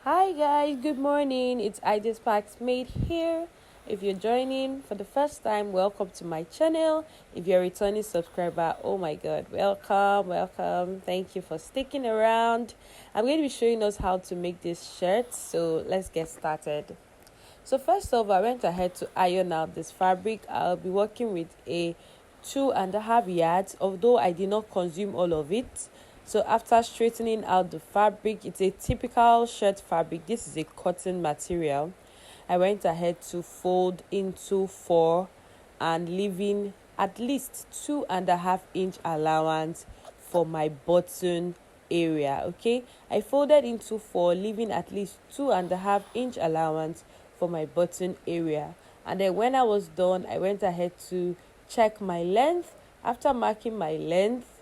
Hi guys, good morning. It's Idis Packs Made here. If you're joining for the first time, welcome to my channel. If you're a returning subscriber, oh my god, welcome. Thank you for sticking around. I'm going to be showing us how to make this shirt, so let's get started. So first off, I went ahead to iron out this fabric. I'll be working with a 2.5 yards, although I did not consume all of it. So after straightening out the fabric, it's a typical shirt fabric. This is a cotton material. I went ahead to fold into four and leaving at least 2.5 inch allowance for my button area. Okay, I folded into four, leaving at least 2.5 inch allowance for my button area. And then when I was done, I went ahead to check my length. After marking my length,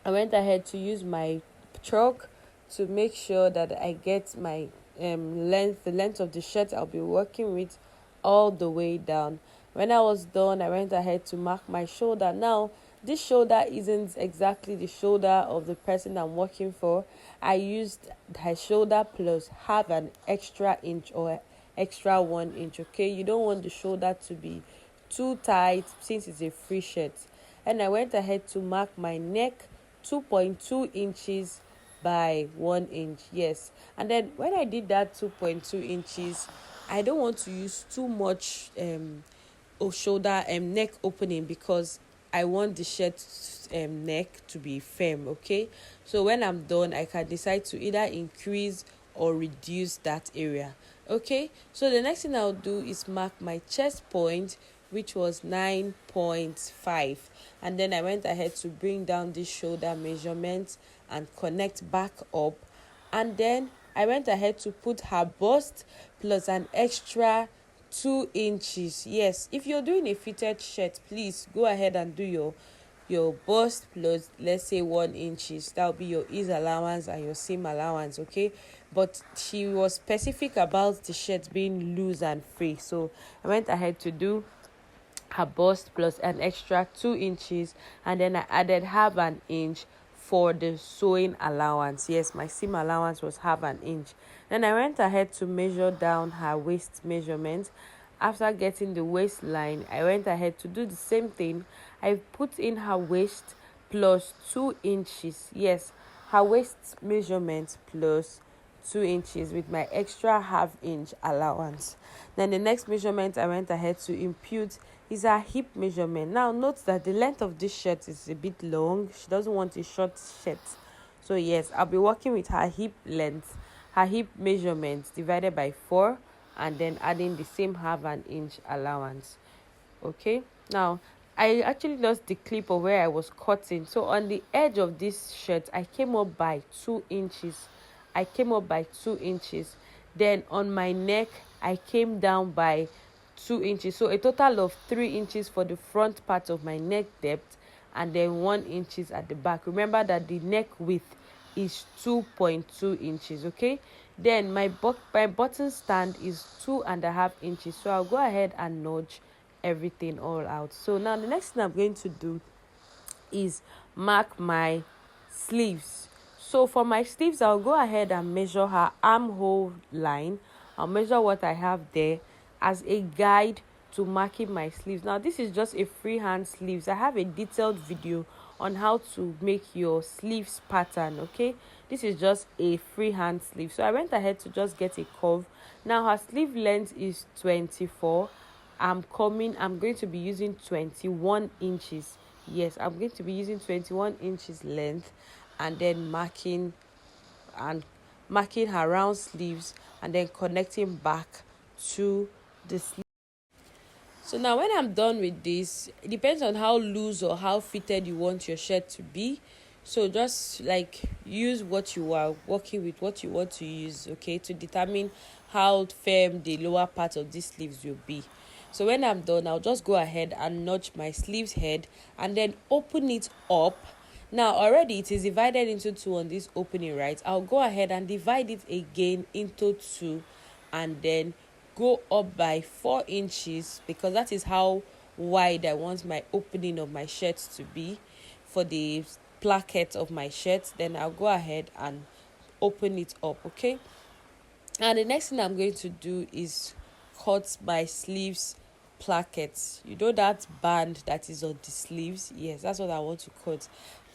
I went ahead to use my chalk to make sure that I get my the length of the shirt I'll be working with all the way down. When I was done, I went ahead to mark my shoulder. Now, this shoulder isn't exactly the shoulder of the person I'm working for. I used her shoulder plus half an extra inch or extra 1 inch. Okay, you don't want the shoulder to be too tight since it's a free shirt. And I went ahead to mark my neck 2.2 inches by 1 inch. Yes, and then when I did that 2.2 inches, I don't want to use too much shoulder neck opening because I want the shirt neck to be firm. Okay, so when I'm done, I can decide to either increase or reduce that area. Okay, so the next thing I'll do is mark my chest point, which was 9.5, and then I went ahead to bring down this shoulder measurement and connect back up, and then I went ahead to put her bust plus an extra 2 inches. Yes, if you're doing a fitted shirt, please go ahead and do your bust plus, let's say, 1 inches. That'll be your ease allowance and your seam allowance. Okay, but she was specific about the shirt being loose and free, so I went ahead to do her bust plus an extra 2 inches, and then I added half an inch for the sewing allowance. Yes, my seam allowance was half an inch. Then I went ahead to measure down her waist measurement. After getting the waistline, I went ahead to do the same thing. I put in her waist plus 2 inches. Yes, her waist measurement plus 2 inches with my extra half-inch allowance. Then the next measurement I went ahead to impute is her hip measurement. Now note that the length of this shirt is a bit long. She doesn't want a short shirt, so yes, I'll be working with her hip length, her hip measurement divided by 4, and then adding the same half an inch allowance. Okay, now I actually lost the clip of where I was cutting, so on the edge of this shirt I came up by 2 inches. Then on my neck I came down by 2 inches, so a total of 3 inches for the front part of my neck depth, and then 1 inches at the back. Remember that the neck width is 2.2 inches. Okay, then my button stand is 2.5 inches, so I'll go ahead and notch everything all out. So now the next thing I'm going to do is mark my sleeves. So for my sleeves, I'll go ahead and measure her armhole line. I'll measure what I have there as a guide to marking my sleeves. Now this is just a freehand sleeves. I have a detailed video on how to make your sleeves pattern. Okay, this is just a freehand sleeve, so I went ahead to just get a curve. Now her sleeve length is 24. I'm going to be using 21 inches. Yes, I'm going to be using 21 inches length, and then marking her round sleeves, and then connecting back to the sleeve. So now when I'm done with this, it depends on how loose or how fitted you want your shirt to be. So just like use what you are working with, what you want to use, okay, to determine how firm the lower part of these sleeves will be. So when I'm done, I'll just go ahead and notch my sleeves head and then open it up. Now already it is divided into two on this opening, right? I'll go ahead and divide it again into two, and then go up by 4 inches, because that is how wide I want my opening of my shirt to be for the placket of my shirt. Then I'll go ahead and open it up. Okay, And the next thing I'm going to do is cut my sleeves plackets. You know that band that is on the sleeves? Yes, that's what I want to cut.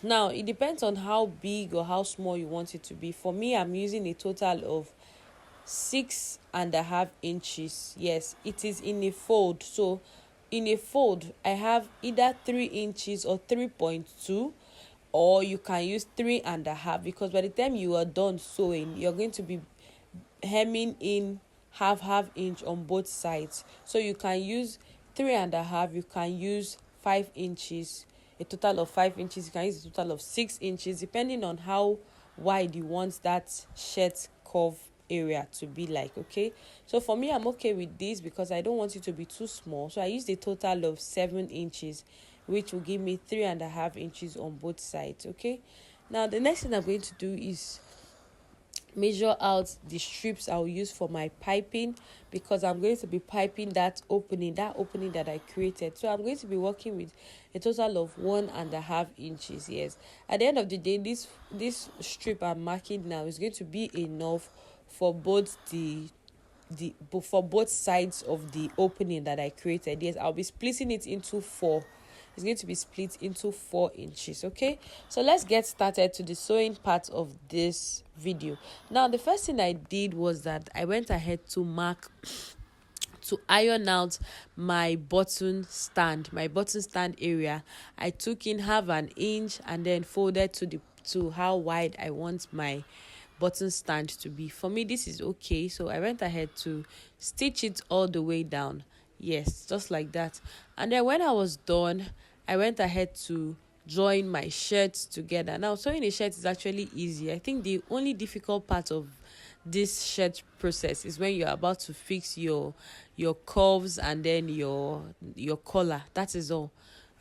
Now, it depends on how big or how small you want it to be. For me, I'm using a total of 6.5 inches. Yes, it is in a fold. So in a fold, I have either 3 inches or 3.2, or you can use 3.5, because by the time you are done sewing, you're going to be hemming in half inch on both sides. So you can use 3.5, you can use 5 inches, a total of 5 inches. You can use a total of 6 inches, depending on how wide you want that shirt curve area to be like. Okay, so for me, I'm okay with this because I don't want it to be too small, so I used a total of 7 inches, which will give me 3.5 inches on both sides. Okay, now the next thing I'm going to do is measure out the strips I'll use for my piping, because I'm going to be piping that opening that I created. So I'm going to be working with a total of 1.5 inches. Yes, at the end of the day, this strip I'm marking now is going to be enough for both for both sides of the opening that I created. Yes, I'll be splitting it into four. It's going to be split into 4 inches. Okay, so let's get started to the sewing part of this video. Now, the first thing I did was that I went ahead to iron out my button stand area. I took in half an inch and then folded to how wide I want my button stand to be. For me, this is okay, so I went ahead to stitch it all the way down. Yes, just like that. And then when I was done, I went ahead to join my shirts together. Now, sewing a shirt is actually easy. I think the only difficult part of this shirt process is when you're about to fix your curves and then your collar. That is all.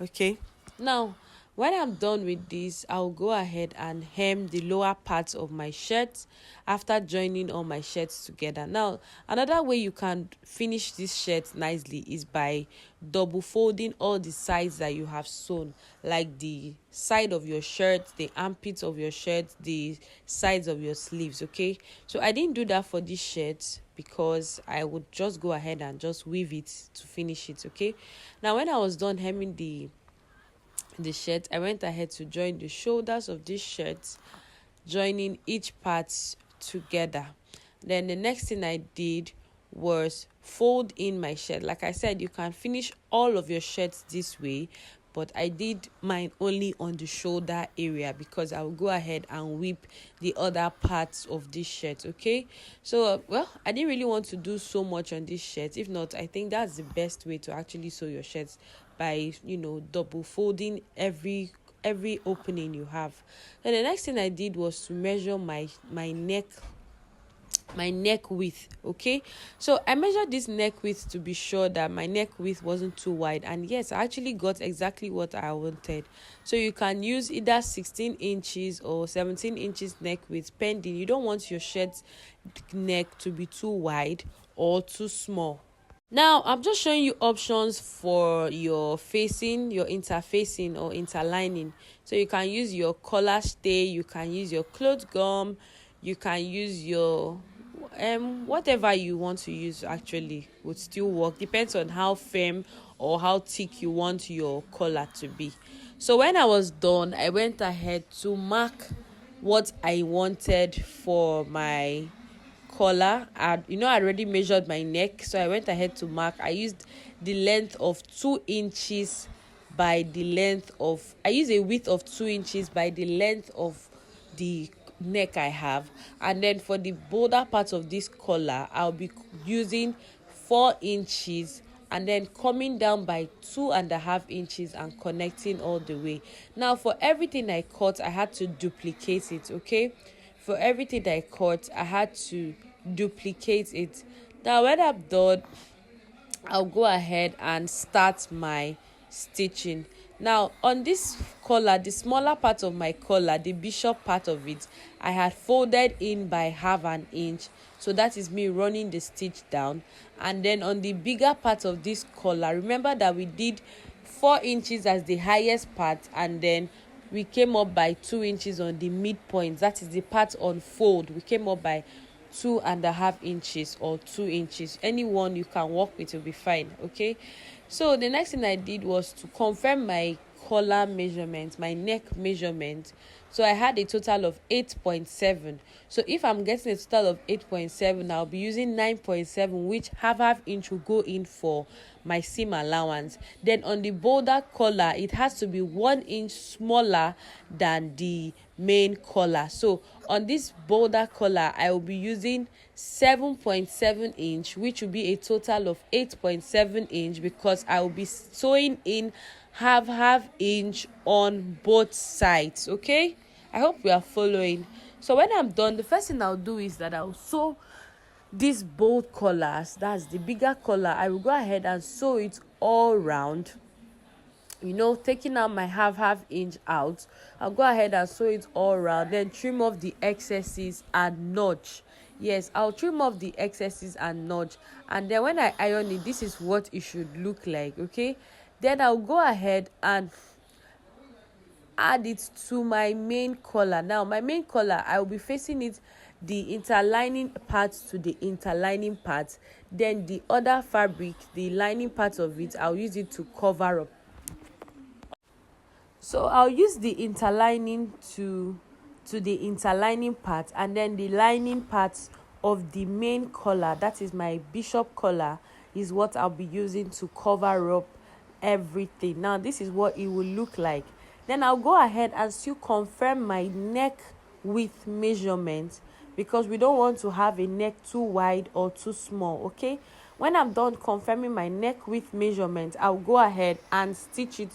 Okay, now when I'm done with this, I'll go ahead and hem the lower parts of my shirt after joining all my shirts together. Now, another way you can finish this shirt nicely is by double folding all the sides that you have sewn, like the side of your shirt, the armpits of your shirt, the sides of your sleeves. Okay, so I didn't do that for this shirt because I would just go ahead and just weave it to finish it. Okay, now when I was done hemming the shirt, I went ahead to join the shoulders of this shirt, joining each part together. Then the next thing I did was fold in my shirt. Like I said, you can finish all of your shirts this way, but I did mine only on the shoulder area because I will go ahead and whip the other parts of this shirt. Okay, so well, I didn't really want to do so much on this shirt. If not, I think that's the best way to actually sew your shirts, by double folding every opening you have. Then the next thing I did was to measure my neck width. Okay, so I measured this neck width to be sure that my neck width wasn't too wide, and yes, I actually got exactly what I wanted. So you can use either 16 inches or 17 inches neck width, pending. You don't want your shirt neck to be too wide or too small. Now, I'm just showing you options for your facing, your interfacing or interlining. So you can use your collar stay, you can use your cloth gum, you can use your whatever you want to use actually would still work. Depends on how firm or how thick you want your collar to be. So when I was done, I went ahead to mark what I wanted for my collar. I already measured my neck, so I went ahead to mark. I used the length of 2 inches by the length of, I use a width of 2 inches by the length of the neck I have. And then for the bolder part of this collar, I'll be using 4 inches and then coming down by 2.5 inches and connecting all the way. Now, for everything I cut, I had to duplicate it. Okay, for everything I cut, I had to duplicate it. Now, when I'm done, I'll go ahead and start my stitching. Now, on this collar, the smaller part of my collar, the bishop part of it, I had folded in by half an inch. So that is me running the stitch down. And then on the bigger part of this collar, remember that we did 4 inches as the highest part, and then we came up by 2 inches on the midpoint. That is the part on fold. We came up by 2.5 inches or 2 inches. Anyone you can work with will be fine. Okay, so the next thing I did was to confirm my collar measurement, my neck measurement. So I had a total of 8.7. So if I'm getting a total of 8.7, I'll be using 9.7, which half inch will go in for my seam allowance. Then on the boulder collar, it has to be 1 inch smaller than the main collar. So on this boulder collar, I will be using 7.7 inch, which will be a total of 8.7 inch, because I will be sewing in half inch on both sides. Okay, I hope we are following. So when I'm done, the first thing I'll do is that I'll sew these bold collars, that's the bigger collar. I will go ahead and sew it all round, taking out my half inch out. I'll go ahead and sew it all around, then trim off the excesses and notch. Yes, I'll trim off the excesses and notch, and then when I iron it, this is what it should look like. Okay, then I'll go ahead and add it to my main collar. Now my main collar, I will be facing it, the interlining part to the interlining part, then the other fabric, the lining part of it, I'll use it to cover up. So I'll use the interlining to the interlining part, and then the lining part of the main collar, that is my bishop collar, is what I'll be using to cover up everything. Now this is what it will look like. Then I'll go ahead and still confirm my neck width measurement, because we don't want to have a neck too wide or too small. Okay, when I'm done confirming my neck width measurement, I'll go ahead and stitch it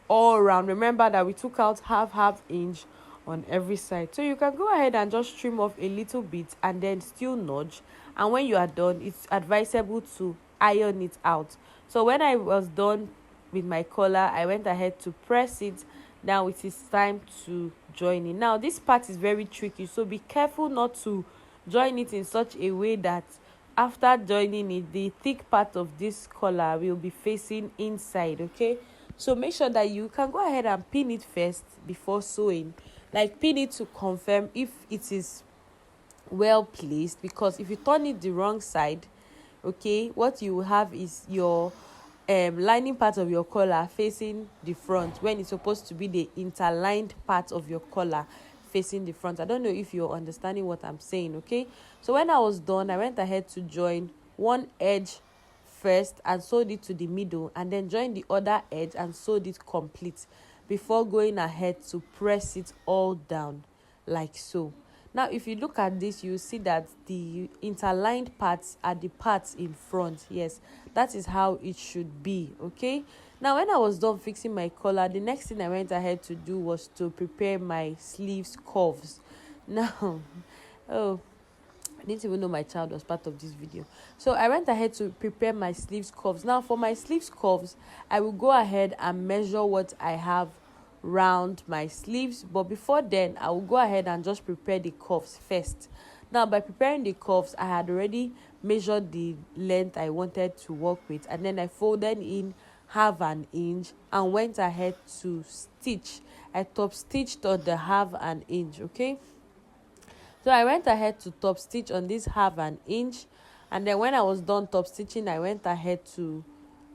all around. Remember that we took out half inch on every side, so you can go ahead and just trim off a little bit and then still nudge. And when you are done, it's advisable to iron it out. So when I was done with my collar, I went ahead to press it. Now it is time to join it. Now this part is very tricky, so be careful not to join it in such a way that after joining it, the thick part of this collar will be facing inside. Okay, so make sure that you can go ahead and pin it first before sewing. Like, pin it to confirm if it is well placed, because if you turn it the wrong side, okay, what you will have is your lining part of your collar facing the front, when it's supposed to be the interlined part of your collar facing the front. I don't know if you're understanding what I'm saying. Okay, so when I was done, I went ahead to join one edge first and sewed it to the middle, and then join the other edge and sewed it complete before going ahead to press it all down like so. Now if you look at this, you see that the interlined parts are the parts in front. Yes, that is how it should be. Okay, now when I was done fixing my collar, the next thing I went ahead to do was to prepare my sleeves curves. Now I didn't even know my child was part of this video. So I went ahead to prepare my sleeves curves. Now for my sleeves curves, I will go ahead and measure what I have round my sleeves, but before then I will go ahead and just prepare the curves first. Now by preparing the curves, I had already measured the length I wanted to work with, and then I folded in half an inch and went ahead to stitch. I top stitched on the half an inch. Okay, so I went ahead to top stitch on this half an inch, and then when I was done top stitching, I went ahead to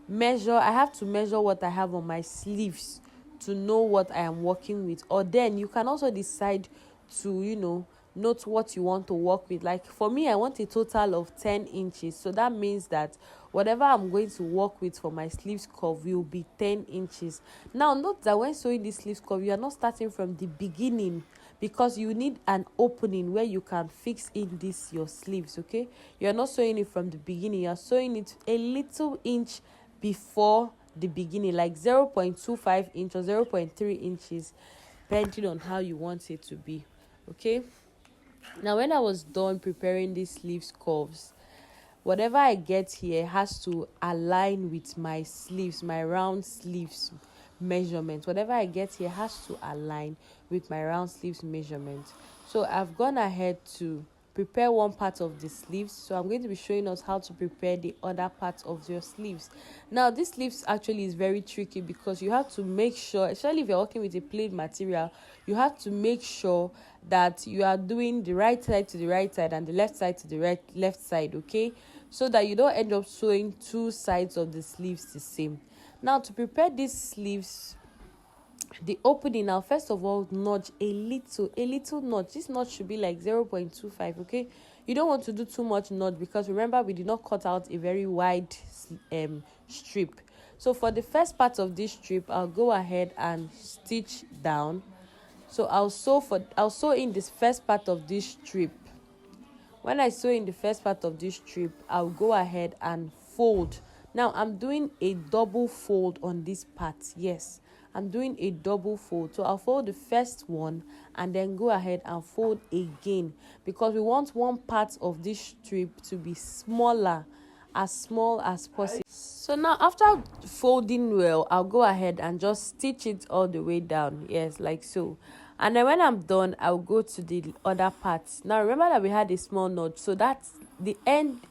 measure. I have to measure what I have on my sleeves to know what I am working with. Or then you can also decide to note what you want to work with. Like for me, I want a total of 10 inches, so that means that whatever I'm going to work with for my sleeves curve will be 10 inches. Now note that when sewing this sleeves curve, you are not starting from the beginning, because you need an opening where you can fix in this your sleeves. Okay, you're not sewing it from the beginning, you're sewing it a little inch before the beginning, like 0.25 inch or 0.3 inches, depending on how you want it to be. Okay, now when I was done preparing these sleeves curves, whatever I get here has to align with my sleeves, my round sleeves measurement. Whatever I get here has to align with my round sleeves measurement. So I've gone ahead to prepare one part of the sleeves. So I'm going to be showing us how to prepare the other part of your sleeves. Now this sleeves actually is very tricky because you have to make sure, especially if you're working with a plain material, you have to make sure that you are doing the right side to the right side and the left side to the left side, okay, so that you don't end up sewing two sides of the sleeves the same. Now to prepare these sleeves, the opening, now first of all notch a little notch. This notch should be like 0.25, okay. You don't want to do too much notch because remember we did not cut out a very wide strip. So for the first part of this strip, I'll go ahead and stitch down. So I'll sew in this first part of this strip. When I sew in the first part of this strip, I'll go ahead and fold. Now I'm doing a double fold on this part. Yes, I'm doing a double fold. So I'll fold the first one and then go ahead and fold again, because we want one part of this strip to be smaller, as small as possible. So now after folding well, I'll go ahead and just stitch it all the way down. Yes, like so. And then when I'm done, I'll go to the other parts. Now remember that we had a small notch, so that's the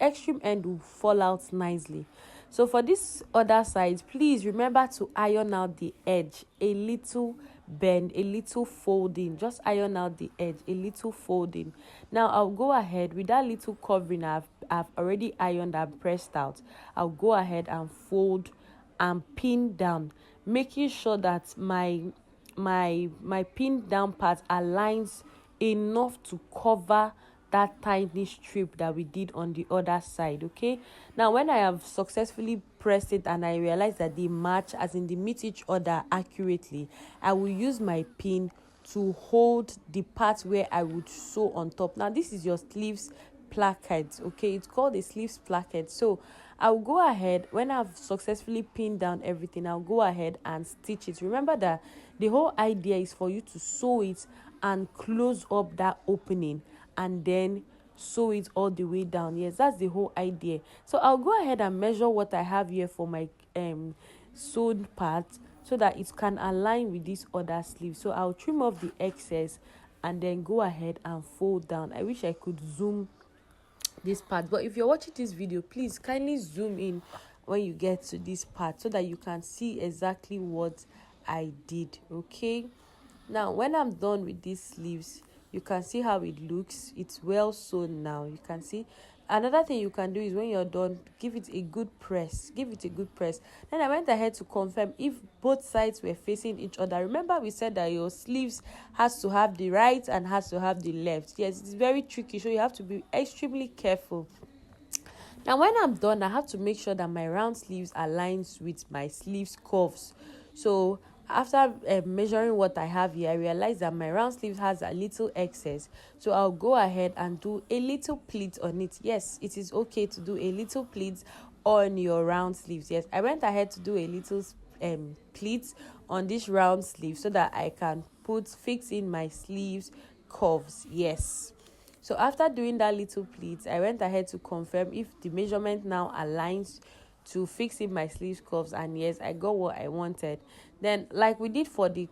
extreme end will fall out nicely. So for this other side, please remember to iron out the edge, a little bend, a little folding. Just iron out the edge, a little folding. Now I'll go ahead with that little covering I've already ironed and pressed out. I'll go ahead and fold and pin down, making sure that my pinned down part aligns enough to cover that tiny strip that we did on the other side. Okay, now when I have successfully pressed it and I realize that they match, as in they meet each other accurately, I will use my pin to hold the part where I would sew on top. Now this is your sleeves placket, okay, it's called a sleeves placket. So I'll go ahead, when I've successfully pinned down everything, I'll go ahead and stitch it. Remember that the whole idea is for you to sew it and close up that opening and then sew it all the way down. Yes, that's the whole idea. So I'll go ahead and measure what I have here for my sewn part so that it can align with this other sleeve. So I'll trim off the excess and then go ahead and fold down. I wish I could zoom this part, but if you're watching this video, please kindly zoom in when you get to this part so that you can see exactly what I did. Okay, now when I'm done with these sleeves, you can see how it looks. It's well sewn. Now you can see. Another thing you can do is when you're done, give it a good press. Then I went ahead to confirm if both sides were facing each other. Remember we said that your sleeves has to have the right and has to have the left. Yes, it's very tricky, so you have to be extremely careful. Now when I'm done, I have to make sure that my round sleeves aligns with my sleeves curves. So after measuring what I have here, I realized that my round sleeve has a little excess, so I'll go ahead and do a little pleat on it. Yes, it is okay to do a little pleat on your round sleeves. Yes, I went ahead to do a little pleat on this round sleeve so that I can fix in my sleeves curves. Yes, so after doing that little pleat, I went ahead to confirm if the measurement now aligns to fix in my sleeves curves, and yes, I got what I wanted. Then like we did for the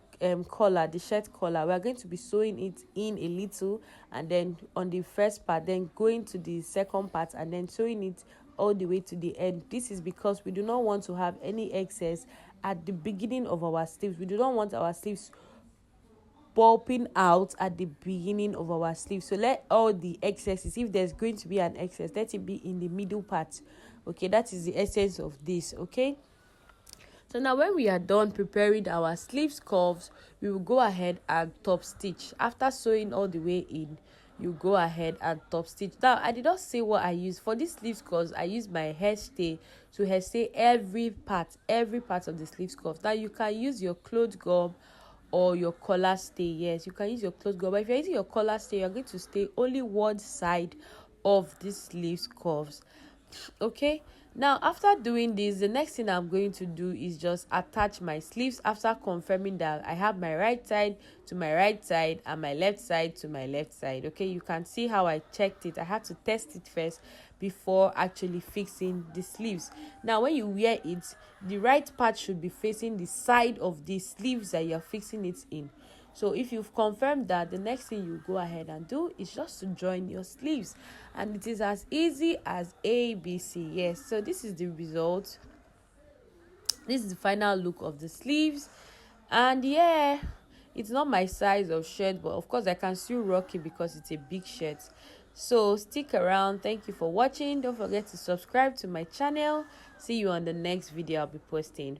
collar, the shirt collar, we're going to be sewing it in a little and then on the first part, then going to the second part and then sewing it all the way to the end. This is because we do not want to have any excess at the beginning of our sleeves. We do not want our sleeves bulging out at the beginning of our sleeve. So let all the excesses, if there's going to be an excess, let it be in the middle part. Okay, that is the essence of this. Okay, so now when we are done preparing our sleeves curves, we will go ahead and top stitch. After sewing all the way in, you go ahead and top stitch. Now I did not say what I use for this sleeves curves. I use my hairstay to hairstay every part of the sleeves curves. Now you can use your cloth gum or your collar stay. Yes, you can use your cloth gum, but if you're using your collar stay, you're going to stay only one side of these sleeves curves. Okay, now after doing this, the next thing I'm going to do is just attach my sleeves after confirming that I have my right side to my right side and my left side to my left side. Okay, you can see how I checked it. I had to test it first before actually fixing the sleeves. Now when you wear it, the right part should be facing the side of the sleeves that you're fixing it in. So if you've confirmed that, the next thing you go ahead and do is just to join your sleeves, and it is as easy as ABC. Yes, so this is the result. This is the final look of the sleeves, and yeah, it's not my size of shirt, but of course I can still rock it because it's a big shirt. So stick around. Thank you for watching. Don't forget to subscribe to my channel. See you on the next video I'll be posting.